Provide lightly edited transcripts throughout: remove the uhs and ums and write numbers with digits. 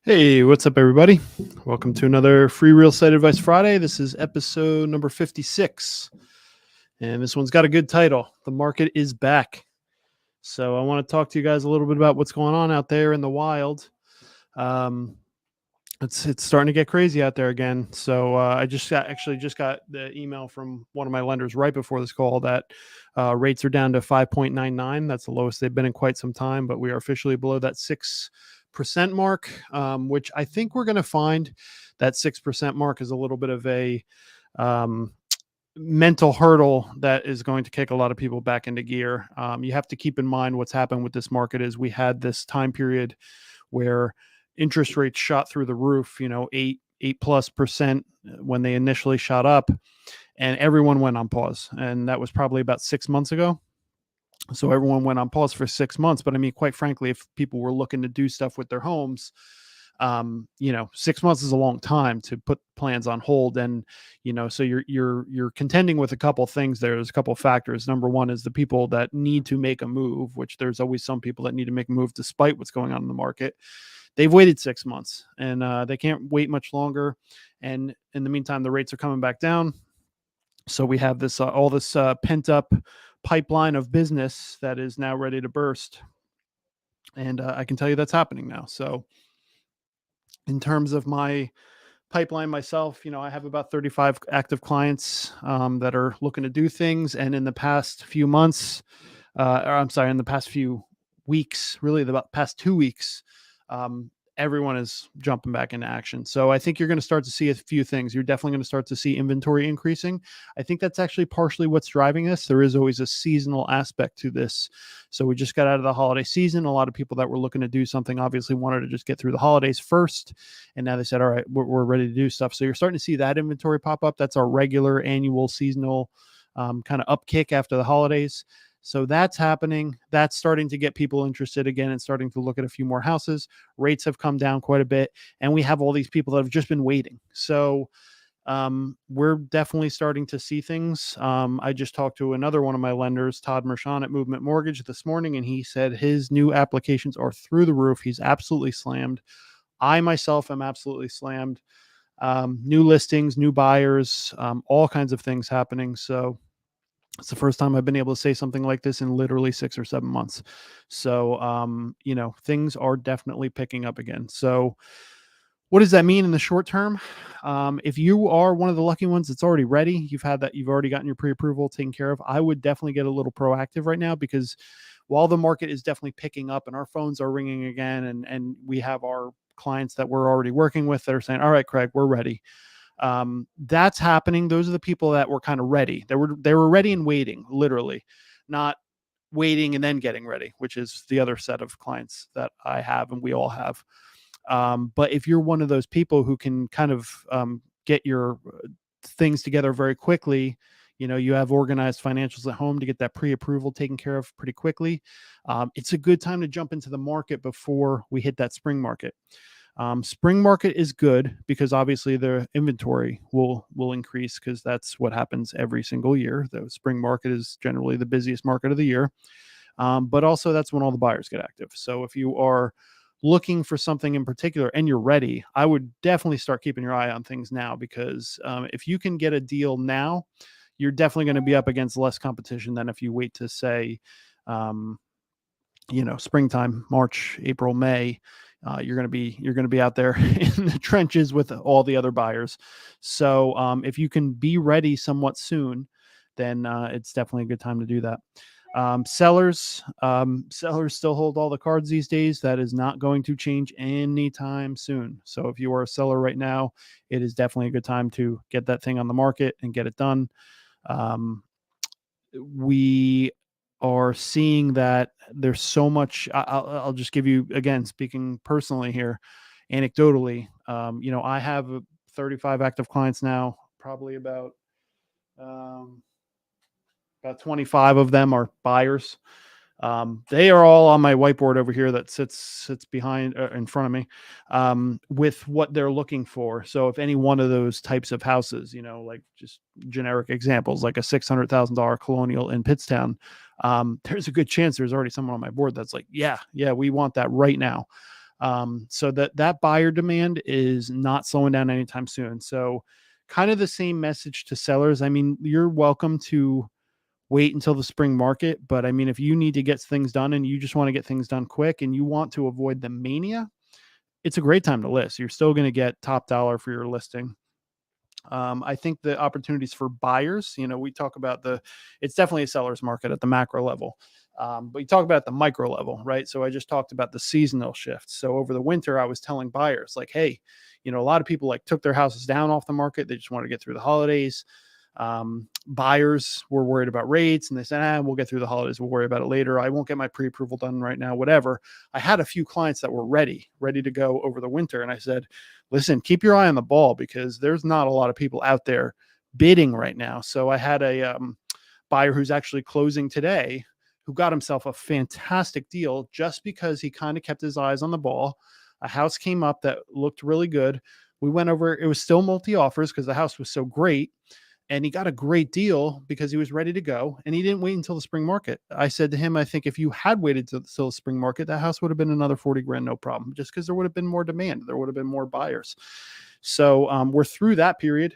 Hey, what's up, everybody? Welcome to another Free Real Estate Advice Friday. This is episode number 56, and this one's got a good title. The market is back. So I want to talk to you guys a little bit about what's going on out there in the wild. Um, it's starting to get crazy out there again. So I just got the email from one of my lenders right before this call that rates are down to 5.99. That's the lowest they've been in quite some time, but we are officially below that 6% mark, which I think we're going to find that 6% mark is a little bit of a um, mental hurdle that is going to kick a lot of people back into gear. You have to keep in mind what's happened with this market is we had this time period where interest rates shot through the roof, 8+ percent when they initially shot up, and everyone went on pause. And that was probably about 6 months ago. So everyone went on pause for 6 months. But I mean, quite frankly, if people were looking to do stuff with their homes, 6 months is a long time to put plans on hold. And, so you're contending with a couple of things there. There's a couple of factors. Number one is the people that need to make a move, which there's always some people that need to make a move despite what's going on in the market. They've waited 6 months and they can't wait much longer. And in the meantime, the rates are coming back down. So we have this all this pent up pipeline of business that is now ready to burst. And I can tell you that's happening now. So in terms of my pipeline myself, I have about 35 active clients that are looking to do things. And in the past few months, in the past few weeks, really the past 2 weeks, everyone is jumping back into action. So I think you're going to start to see a few things. You're definitely going to start to see inventory increasing. I think that's actually partially what's driving this. There is always a seasonal aspect to this. So we just got out of the holiday season. A lot of people that were looking to do something obviously wanted to just get through the holidays first. And now they said, all right, we're ready to do stuff. So you're starting to see that inventory pop up. That's our regular annual seasonal kind of upkick after the holidays. So that's happening. That's starting to get people interested again and starting to look at a few more houses. Rates have come down quite a bit. And we have all these people that have just been waiting. So we're definitely starting to see things. I just talked to another one of my lenders, Todd Mershon at Movement Mortgage this morning, and he said his new applications are through the roof. He's absolutely slammed. I myself am absolutely slammed. New listings, new buyers, all kinds of things happening. So it's the first time I've been able to say something like this in literally 6 or 7 months. So, things are definitely picking up again. So what does that mean in the short term? If you are one of the lucky ones that's already ready, you've already gotten your pre-approval taken care of, I would definitely get a little proactive right now, because while the market is definitely picking up and our phones are ringing again, and we have our clients that we're already working with that are saying, all right, Craig, we're ready. That's happening. Those are the people that were kind of ready. They were ready and waiting, literally, not waiting and then getting ready, which is the other set of clients that I have and we all have. But if you're one of those people who can kind of get your things together very quickly, you have organized financials at home to get that pre-approval taken care of pretty quickly. It's a good time to jump into the market before we hit that spring market. Spring market is good because obviously the inventory will increase, because that's what happens every single year. The spring market is generally the busiest market of the year. But also that's when all the buyers get active. So if you are looking for something in particular and you're ready, I would definitely start keeping your eye on things now, because if you can get a deal now, you're definitely going to be up against less competition than if you wait to say, springtime, March, April, May. You're going to be out there in the trenches with all the other buyers. So if you can be ready somewhat soon, then it's definitely a good time to do that. Sellers still hold all the cards these days. That is not going to change anytime soon. So if you are a seller right now, it is definitely a good time to get that thing on the market and get it done. We are seeing that there's so much. I'll just give you, again, speaking personally here, anecdotally. I have 35 active clients now. Probably about 25 of them are buyers. They are all on my whiteboard over here that sits behind in front of me, with what they're looking for. So if any one of those types of houses, like just generic examples, like a $600,000 colonial in Pittstown, there's a good chance there's already someone on my board that's like, yeah, we want that right now. So that buyer demand is not slowing down anytime soon. So kind of the same message to sellers. I mean, you're welcome to wait until the spring market, but I mean, if you need to get things done and you just want to get things done quick and you want to avoid the mania, it's a great time to list. You're still going to get top dollar for your listing. I think the opportunities for buyers, we talk about it's definitely a seller's market at the macro level. But you talk about the micro level, right? So I just talked about the seasonal shift. So over the winter, I was telling buyers like, hey, a lot of people like took their houses down off the market. They just want to get through the holidays. Buyers were worried about rates and they said, we'll get through the holidays. We'll worry about it later. I won't get my pre-approval done right now, whatever. I had a few clients that were ready to go over the winter. And I said, listen, keep your eye on the ball because there's not a lot of people out there bidding right now. So I had a buyer who's actually closing today who got himself a fantastic deal just because he kind of kept his eyes on the ball. A house came up that looked really good. We went over, it was still multi-offers because the house was so great. And he got a great deal because he was ready to go. And he didn't wait until the spring market. I said to him, I think if you had waited till the spring market, that house would have been another 40 grand, no problem, just because there would have been more demand. There would have been more buyers. So we're through that period.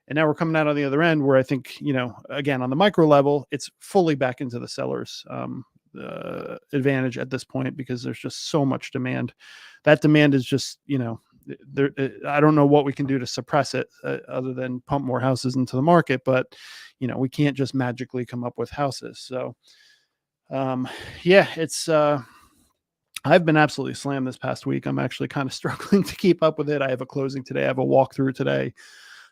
And now we're coming out on the other end where I think, again, on the micro level, it's fully back into the seller's advantage at this point because there's just so much demand. That demand is just, there, I don't know what we can do to suppress it other than pump more houses into the market, but we can't just magically come up with houses. So it's I've been absolutely slammed this past week. I'm actually kind of struggling to keep up with it. I have a closing today. I have a walkthrough today.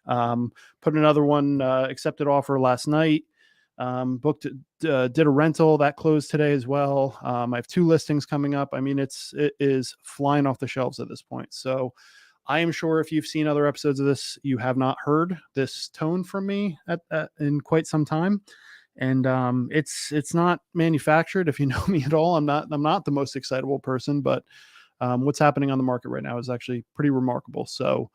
Put another one, accepted offer last night. Booked, did a rental that closed today as well. I have 2 listings coming up. I mean, it is flying off the shelves at this point. So I am sure if you've seen other episodes of this, you have not heard this tone from me in quite some time. And it's not manufactured. If you know me at all, I'm not the most excitable person, but what's happening on the market right now is actually pretty remarkable. So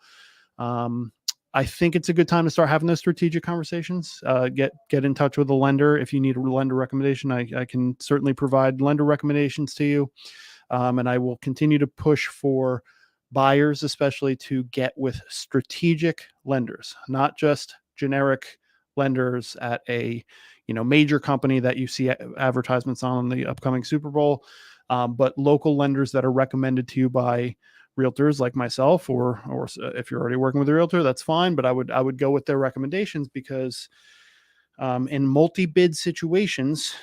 I think it's a good time to start having those strategic conversations. Get in touch with a lender. If you need a lender recommendation, I can certainly provide lender recommendations to you. And I will continue to push for buyers, especially to get with strategic lenders, not just generic lenders at a major company that you see advertisements on the upcoming Super Bowl, but local lenders that are recommended to you by realtors like myself, or if you're already working with a realtor, that's fine. But I would go with their recommendations because in multi-bid situations,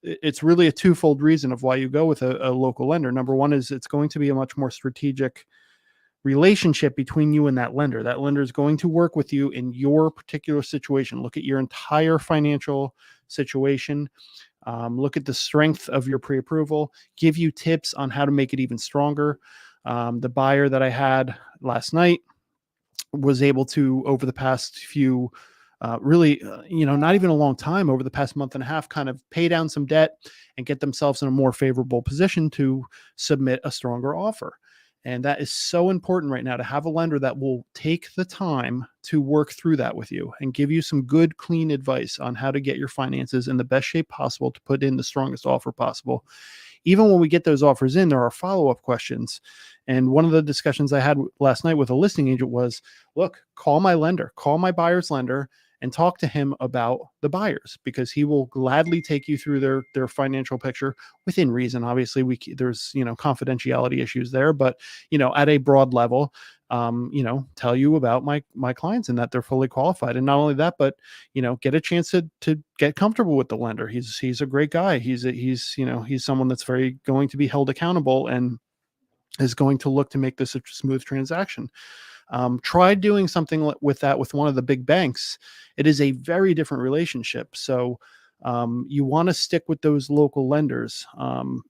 it's really a twofold reason of why you go with a local lender. Number one is it's going to be a much more strategic relationship between you and that lender. That lender is going to work with you in your particular situation. Look at your entire financial situation. Look at the strength of your pre-approval, give you tips on how to make it even stronger. The buyer that I had last night was able to, over the past few, not even a long time, over the past month and a half, kind of pay down some debt and get themselves in a more favorable position to submit a stronger offer. And that is so important right now, to have a lender that will take the time to work through that with you and give you some good, clean advice on how to get your finances in the best shape possible to put in the strongest offer possible. Even when we get those offers in, there are follow-up questions. And one of the discussions I had last night with a listing agent was, look, call my lender, call my buyer's lender, and talk to him about the buyers, because he will gladly take you through their financial picture within reason. Obviously, there's confidentiality issues there, but at a broad level, tell you about my clients and that they're fully qualified. And not only that, but get a chance to get comfortable with the lender. He's a great guy. He's someone that's very going to be held accountable and is going to look to make this a smooth transaction. Try doing something with that with one of the big banks. It is a very different relationship. So you want to stick with those local lenders.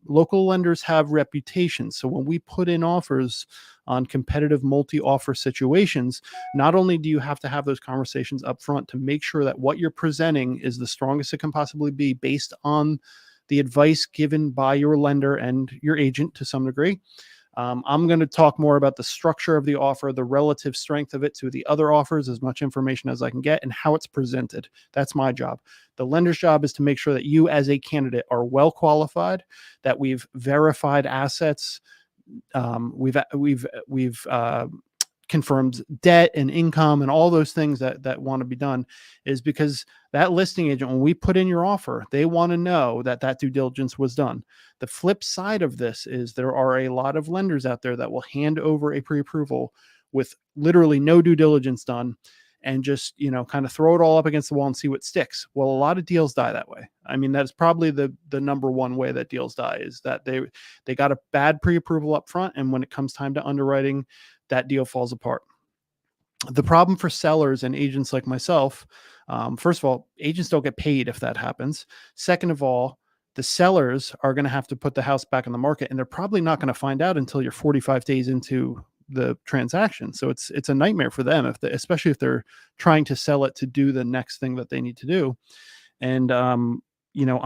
Local lenders have reputations. So when we put in offers on competitive multi-offer situations, not only do you have to have those conversations up front to make sure that what you're presenting is the strongest it can possibly be based on the advice given by your lender and your agent to some degree. I'm going to talk more about the structure of the offer, the relative strength of it to the other offers, as much information as I can get, and how it's presented. That's my job. The lender's job is to make sure that you as a candidate are well qualified, that we've verified assets, we've confirmed debt and income and all those things that want to be done, is because that listing agent, when we put in your offer, they want to know that that due diligence was done. The flip side of this is there are a lot of lenders out there that will hand over a pre-approval with literally no due diligence done and just, kind of throw it all up against the wall and see what sticks. Well, a lot of deals die that way. I mean, that's probably the number one way that deals die, is that they got a bad pre-approval up front, and when it comes time to underwriting, that deal falls apart. The problem for sellers and agents like myself, first of all, agents don't get paid if that happens. Second of all, the sellers are going to have to put the house back on the market, and they're probably not going to find out until you're 45 days into the transaction. So it's a nightmare for them, especially if they're trying to sell it to do the next thing that they need to do. And on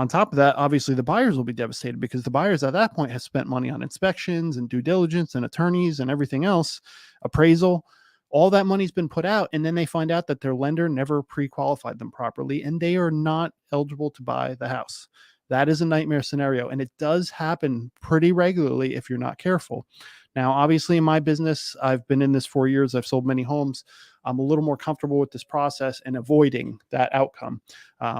top of that, obviously the buyers will be devastated, because the buyers at that point have spent money on inspections and due diligence and attorneys and everything else, appraisal. All that money's been put out, and then they find out that their lender never pre-qualified them properly, and they are not eligible to buy the house. That is a nightmare scenario, and it does happen pretty regularly if you're not careful. Now, obviously, in my business, I've been in this 4 years. I've sold many homes. I'm a little more comfortable with this process and avoiding that outcome,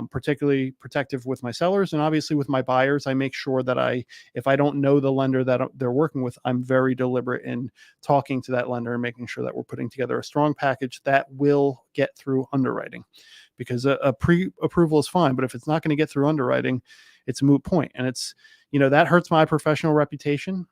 particularly protective with my sellers, and obviously with my buyers. I make sure that if I don't know the lender that they're working with, I'm very deliberate in talking to that lender and making sure that we're putting together a strong package that will get through underwriting, because a pre-approval is fine, but if it's not going to get through underwriting, it's a moot point. And it's, that hurts my professional reputation.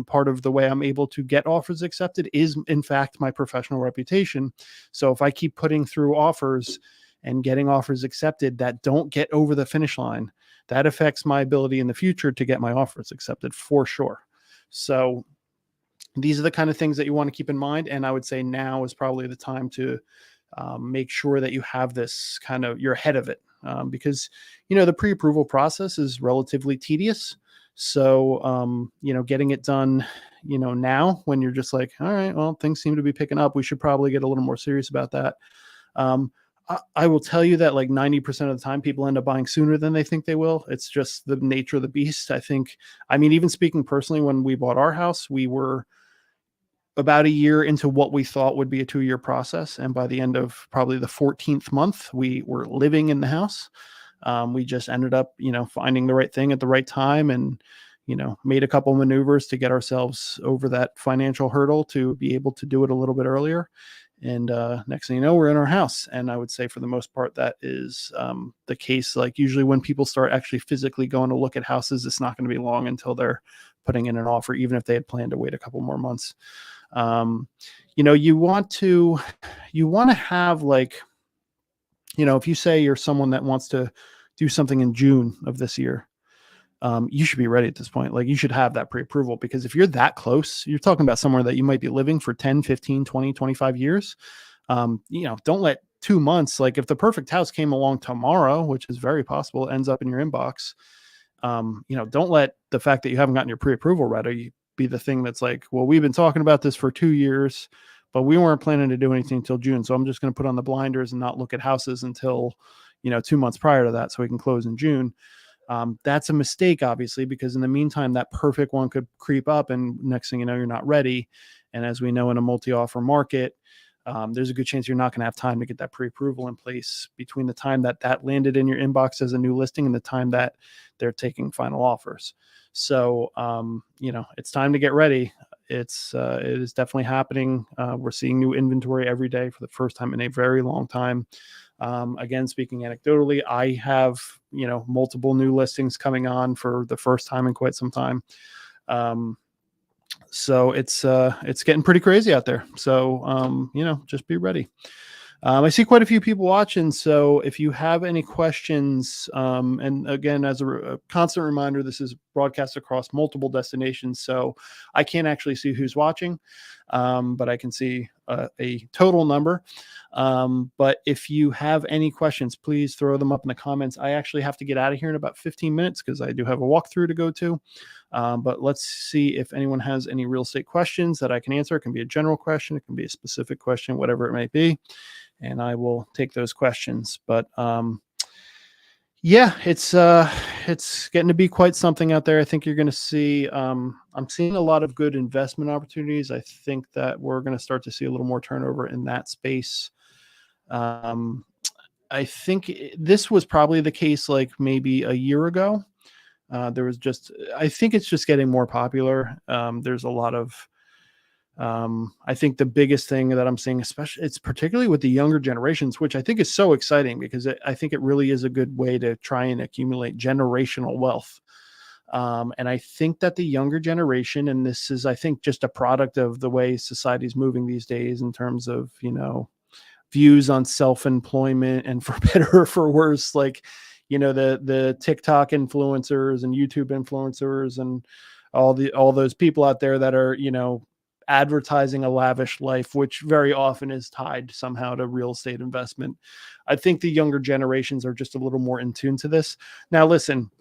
Part of the way I'm able to get offers accepted is, in fact, my professional reputation. So if I keep putting through offers and getting offers accepted that don't get over the finish line, that affects my ability in the future to get my offers accepted for sure. So these are the kind of things that you want to keep in mind. And I would say now is probably the time to make sure that you have this you're ahead of it, because, the pre-approval process is relatively tedious. So, getting it done, now when you're just like, all right, well, things seem to be picking up, we should probably get a little more serious about that. I will tell you that like 90% of the time people end up buying sooner than they think they will. It's just the nature of the beast. Even speaking personally, when we bought our house, we were about a year into what we thought would be a 2-year process. And by the end of probably the 14th month, we were living in the house. We just ended up, finding the right thing at the right time, and, made a couple maneuvers to get ourselves over that financial hurdle to be able to do it a little bit earlier. And next thing you know, we're in our house. And I would say for the most part, that is the case. Like usually when people start actually physically going to look at houses, it's not going to be long until they're putting in an offer, even if they had planned to wait a couple more months. You want to have if you say you're someone that wants to do something in June of this year, you should be ready at this point. Like you should have that pre-approval, because if you're that close, you're talking about somewhere that you might be living for 10, 15, 20, 25 years. Don't let 2 months, like if the perfect house came along tomorrow, which is very possible, ends up in your inbox. Don't let the fact that you haven't gotten your pre-approval ready be the thing that's like, well, we've been talking about this for 2 years, but we weren't planning to do anything until June. So I'm just going to put on the blinders and not look at houses until, 2 months prior to that, so we can close in June. That's a mistake, obviously, because in the meantime, that perfect one could creep up, and next thing you know, you're not ready. And as we know, in a multi-offer market, there's a good chance you're not going to have time to get that pre-approval in place between the time that landed in your inbox as a new listing and the time that they're taking final offers. So, it's time to get ready. It is definitely happening. We're seeing new inventory every day for the first time in a very long time. Again, speaking anecdotally, I have, multiple new listings coming on for the first time in quite some time. So it's getting pretty crazy out there. So, just be ready. I see quite a few people watching. So if you have any questions, and again, as a constant reminder, this is broadcast across multiple destinations. So I can't actually see who's watching, but I can see a total number. But if you have any questions, please throw them up in the comments. I actually have to get out of here in about 15 minutes because I do have a walkthrough to go to. But let's see if anyone has any real estate questions that I can answer. It can be a general question. It can be a specific question, whatever it may be. And I will take those questions. But Yeah, it's getting to be quite something out there. I think you're going to see. I'm seeing a lot of good investment opportunities. I think that we're going to start to see a little more turnover in that space. Um, I think this was probably the case like maybe a year ago. There was just, I think it's just getting more popular. There's a lot of, I think the biggest thing that I'm seeing, especially, it's particularly with the younger generations, which I think is so exciting because I think it really is a good way to try and accumulate generational wealth. And I think that the younger generation, and this is, I think, just a product of the way society's moving these days in terms of, views on self-employment and for better or for worse, like, the TikTok influencers and YouTube influencers and all those people out there that are, advertising a lavish life, which very often is tied somehow to real estate investment. I think the younger generations are just a little more in tune to this. Now, listen,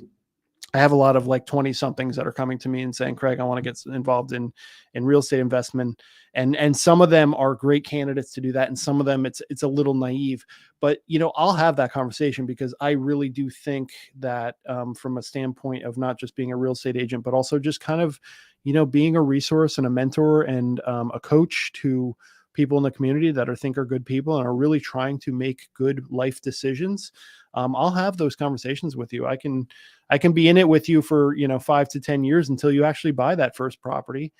I have a lot of like 20 somethings that are coming to me and saying, Craig, I want to get involved in real estate investment. And some of them are great candidates to do that. And some of them it's a little naive, but I'll have that conversation because I really do think that from a standpoint of not just being a real estate agent, but also just kind of, being a resource and a mentor and a coach to people in the community that are good people and are really trying to make good life decisions. I'll have those conversations with you. I can be in it with you for 5 to 10 years until you actually buy that first property.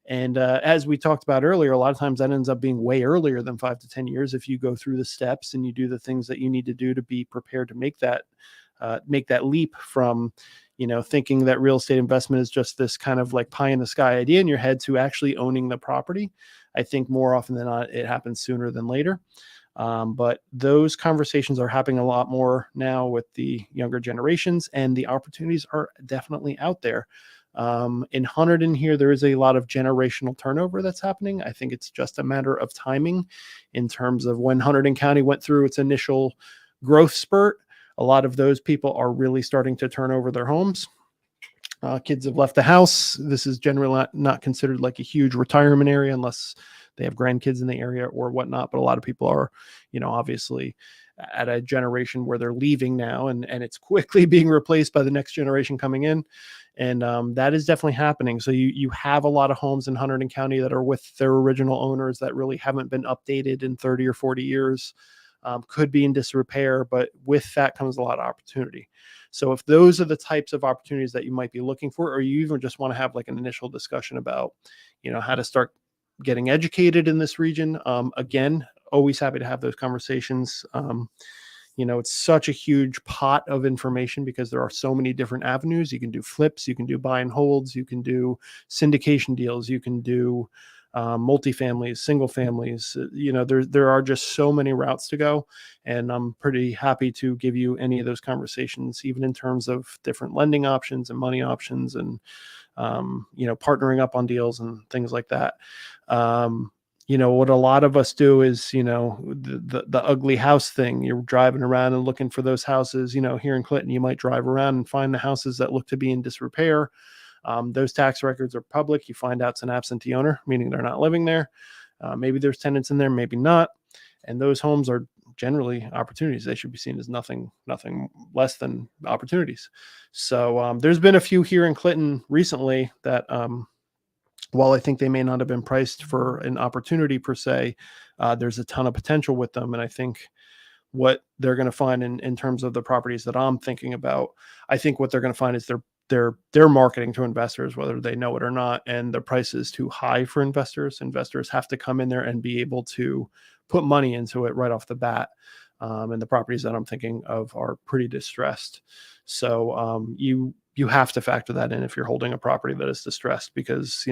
And as we talked about earlier, a lot of times that ends up being way earlier than 5 to 10 years if you go through the steps and you do the things that you need to do to be prepared to make that leap from thinking that real estate investment is just this kind of like pie in the sky idea in your head to actually owning the property. I think more often than not it happens sooner than later. But those conversations are happening a lot more now with the younger generations, and the opportunities are definitely out there. In Hunterdon here, there is a lot of generational turnover that's happening. I think it's just a matter of timing in terms of when Hunterdon County went through its initial growth spurt. A lot of those people are really starting to turn over their homes. Kids have left the house. This is generally not considered like a huge retirement area unless they have grandkids in the area or whatnot. But a lot of people are, obviously at a generation where they're leaving now and it's quickly being replaced by the next generation coming in. And that is definitely happening. So you have a lot of homes in Hunterdon County that are with their original owners that really haven't been updated in 30 or 40 years. Could be in disrepair, but with that comes a lot of opportunity. So if those are the types of opportunities that you might be looking for, or you even just want to have like an initial discussion about, how to start getting educated in this region, again, always happy to have those conversations. It's such a huge pot of information because there are so many different avenues. You can do flips, you can do buy and holds, you can do syndication deals, you can do multifamilies, single families. There are just so many routes to go, and I'm pretty happy to give you any of those conversations, even in terms of different lending options and money options, and partnering up on deals and things like that. What a lot of us do is, the ugly house thing. You're driving around and looking for those houses. Here in Clinton, you might drive around and find the houses that look to be in disrepair. Those tax records are public. You find out it's an absentee owner, meaning they're not living there. Maybe there's tenants in there, maybe not. And those homes are generally opportunities. They should be seen as nothing less than opportunities. So there's been a few here in Clinton recently that, while I think they may not have been priced for an opportunity per se, there's a ton of potential with them. And I think what they're going to find in terms of the properties that I'm thinking about, I think what they're going to find is they're marketing to investors, whether they know it or not, and the price is too high for investors. Investors have to come in there and be able to put money into it right off the bat. And the properties that I'm thinking of are pretty distressed. So you have to factor that in if you're holding a property that is distressed, because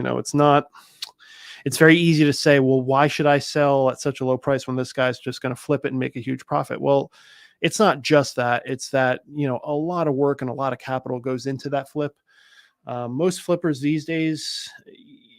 it's very easy to say, well, why should I sell at such a low price when this guy's just going to flip it and make a huge profit? Well, it's not just that. It's that, a lot of work and a lot of capital goes into that flip. Most flippers these days,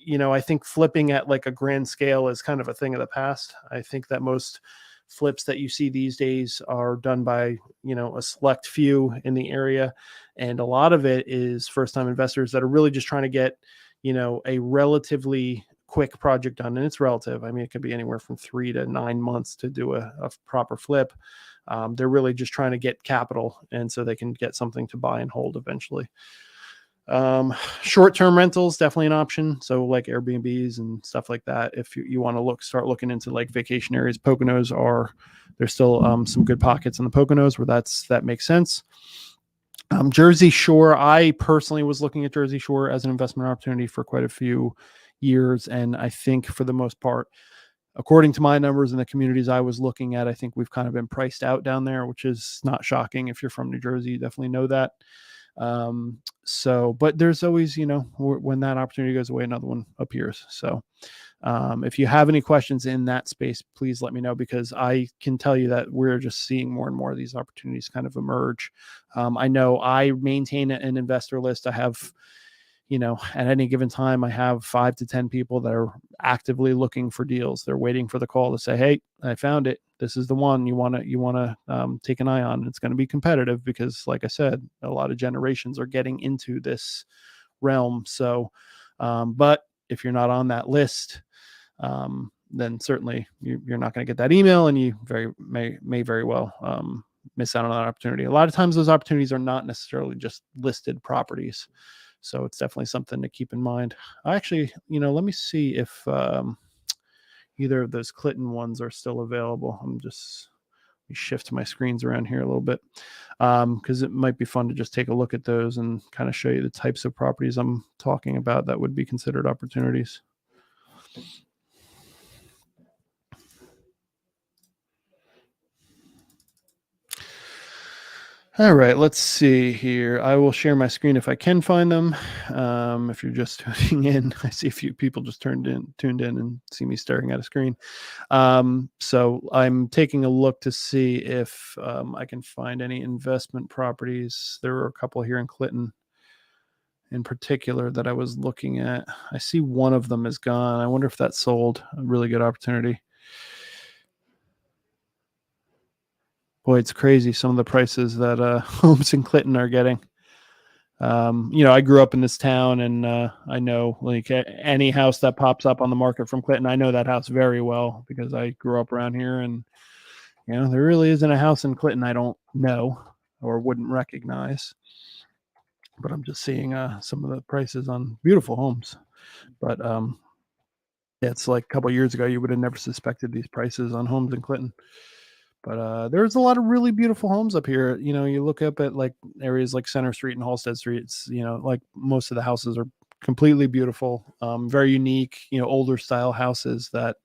I think flipping at like a grand scale is kind of a thing of the past. I think that most flips that you see these days are done by, a select few in the area. And a lot of it is first-time investors that are really just trying to get, a relatively quick project done, and it's relative. I mean, it could be anywhere from 3 to 9 months to do a proper flip. They're really just trying to get capital, and so they can get something to buy and hold eventually. Short-term rentals, definitely an option. So like Airbnbs and stuff like that. If you want to start looking into like vacation areas, there's still some good pockets in the Poconos where that makes sense. Jersey Shore, I personally was looking at Jersey Shore as an investment opportunity for quite a few years. And I think for the most part, according to my numbers and the communities I was looking at, I think we've kind of been priced out down there, which is not shocking. If you're from New Jersey, you definitely know that. But there's always, when that opportunity goes away, another one appears. So if you have any questions in that space, please let me know, because I can tell you that we're just seeing more and more of these opportunities kind of emerge. I know I maintain an investor list. I have, at any given time, I have 5 to 10 people that are actively looking for deals. They're waiting for the call to say, "Hey, I found it. This is the one you want to take an eye on." It's going to be competitive because, like I said, a lot of generations are getting into this realm. So, but if you're not on that list, then certainly you're not going to get that email, and you may very well miss out on that opportunity. A lot of times those opportunities are not necessarily just listed properties. So it's definitely something to keep in mind. I actually, let me see if either of those Clinton ones are still available. Let me shift my screens around here a little bit, because it might be fun to just take a look at those and kind of show you the types of properties I'm talking about that would be considered opportunities. All right, let's see here. I will share my screen if I can find them. If you're just tuning in, I see a few people just tuned in and see me staring at a screen. So I'm taking a look to see if I can find any investment properties. There were a couple here in Clinton in particular that I was looking at. I see one of them is gone. I wonder if that sold. A really good opportunity. Boy, it's crazy some of the prices that homes in Clinton are getting. I grew up in this town, and I know like any house that pops up on the market from Clinton, I know that house very well because I grew up around here. And there really isn't a house in Clinton I don't know or wouldn't recognize. But I'm just seeing some of the prices on beautiful homes. But it's like a couple of years ago, you would have never suspected these prices on homes in Clinton. But there's a lot of really beautiful homes up here. You look up at like areas like Center Street and Halsted Street. It's, like most of the houses are completely beautiful, very unique, older style houses that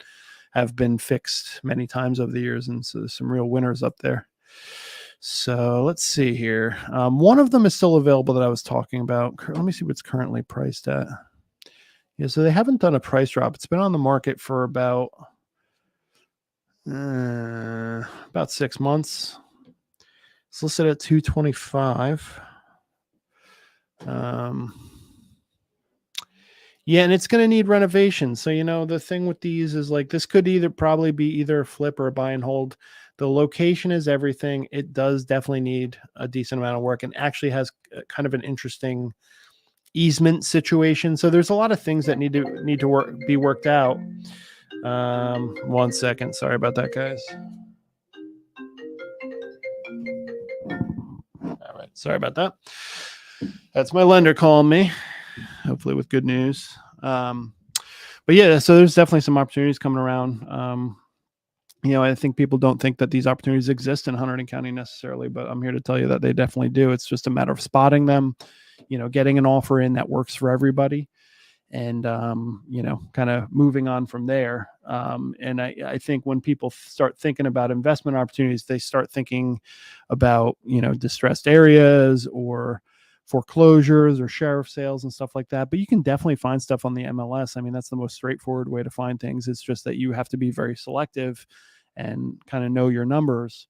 have been fixed many times over the years. And so there's some real winners up there. So let's see here. One of them is still available that I was talking about. Let me see what's currently priced at. Yeah, so they haven't done a price drop. It's been on the market for about 6 months. It's listed at $225. Yeah, and it's going to need renovation. So, the thing with these is like this could probably be either a flip or a buy and hold. The location is everything. It does definitely need a decent amount of work, and actually has kind of an interesting easement situation. So there's a lot of things that need to be worked out. 1 second. Sorry about that, guys. All right. Sorry about that. That's my lender calling me, hopefully with good news. But yeah, so there's definitely some opportunities coming around. I think people don't think that these opportunities exist in Hunterdon County necessarily, but I'm here to tell you that they definitely do. It's just a matter of spotting them, getting an offer in that works for everybody, and kind of moving on from there. And I think when people start thinking about investment opportunities, they start thinking about distressed areas or foreclosures or sheriff sales and stuff like that. But you can definitely find stuff on the MLS. I mean, that's the most straightforward way to find things. It's just that you have to be very selective and kind of know your numbers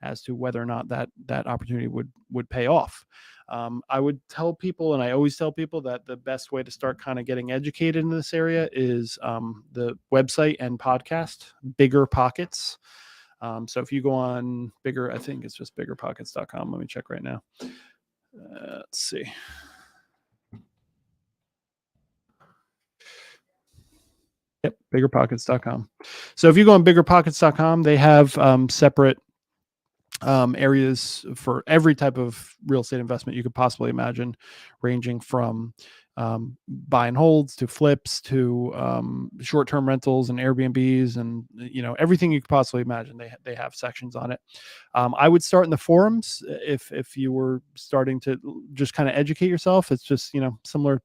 as to whether or not that opportunity would pay off. I would tell people, and I always tell people, that the best way to start kind of getting educated in this area is the website and podcast, Bigger Pockets. So if you go on I think it's just biggerpockets.com. Let me check right now. Let's see. biggerpockets.com. So if you go on biggerpockets.com, they have separate areas for every type of real estate investment you could possibly imagine, ranging from buy and holds to flips to short-term rentals and Airbnbs, and everything you could possibly imagine. They have sections on it. I would start in the forums if you were starting to just kind of educate yourself. It's just similar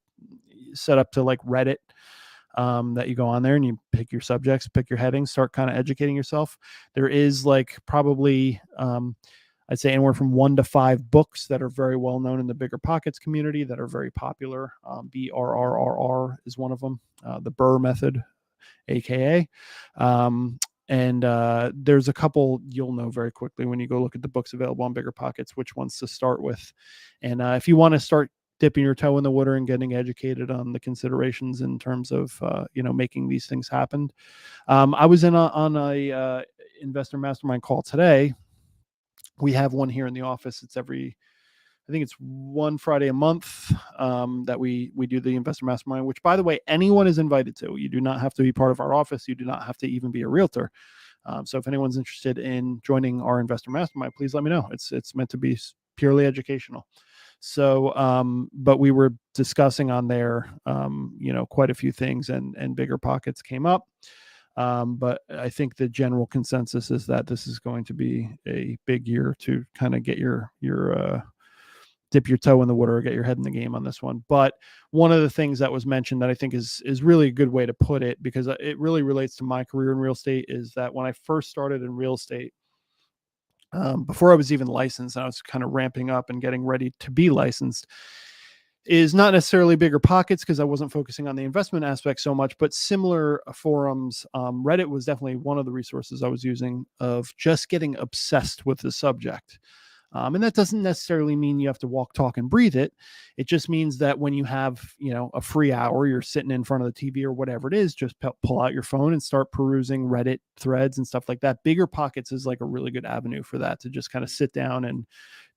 setup to like Reddit, that you go on there and you pick your subjects, pick your headings, start kind of educating yourself. There is like probably, I'd say anywhere from 1 to 5 books that are very well known in the Bigger Pockets community that are very popular. BRRRR is one of them, the Burr Method, AKA. And there's a couple you'll know very quickly when you go look at the books available on Bigger Pockets, which ones to start with. And if you want to start dipping your toe in the water and getting educated on the considerations in terms of making these things happen. I was on a investor mastermind call today. We have one here in the office. It's I think it's one Friday a month that we do the investor mastermind, which, by the way, anyone is invited to. You do not have to be part of our office. You do not have to even be a realtor. So if anyone's interested in joining our investor mastermind, please let me know. It's meant to be purely educational. So, but we were discussing on there, quite a few things, and Bigger Pockets came up. But I think the general consensus is that this is going to be a big year to kind of get your dip your toe in the water or get your head in the game on this one. But one of the things that was mentioned that I think is really a good way to put it, because it really relates to my career in real estate, is that when I first started in real estate, before I was even licensed, and I was kind of ramping up and getting ready to be licensed, is not necessarily Bigger Pockets, because I wasn't focusing on the investment aspect so much, but similar forums. Reddit was definitely one of the resources I was using, of just getting obsessed with the subject. And that doesn't necessarily mean you have to walk, talk, and breathe it. It just means that when you have, a free hour, you're sitting in front of the TV or whatever it is, just pull out your phone and start perusing Reddit threads and stuff like that. Bigger Pockets is like a really good avenue for that, to just kind of sit down and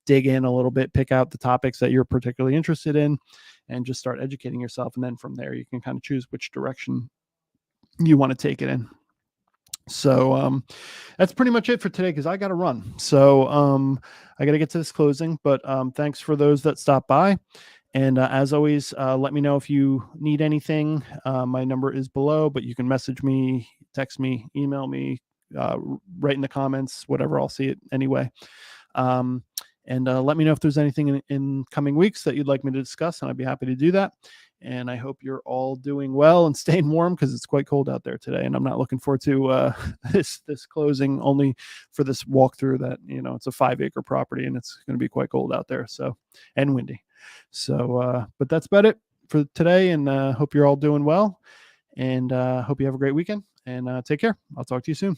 dig in a little bit, pick out the topics that you're particularly interested in, and just start educating yourself. And then from there, you can kind of choose which direction you want to take it in. So that's pretty much it for today, because I got to run. So I got to get to this closing, but thanks for those that stopped by. And as always, let me know if you need anything. My number is below, but you can message me, text me, email me, write in the comments, whatever. I'll see it anyway. And let me know if there's anything in coming weeks that you'd like me to discuss, and I'd be happy to do that. And I hope you're all doing well and staying warm, because it's quite cold out there today. And I'm not looking forward to this closing, only for this walkthrough that, it's a 5-acre property and it's going to be quite cold out there. So, and windy. So, but that's about it for today. And hope you're all doing well, and hope you have a great weekend, and take care. I'll talk to you soon.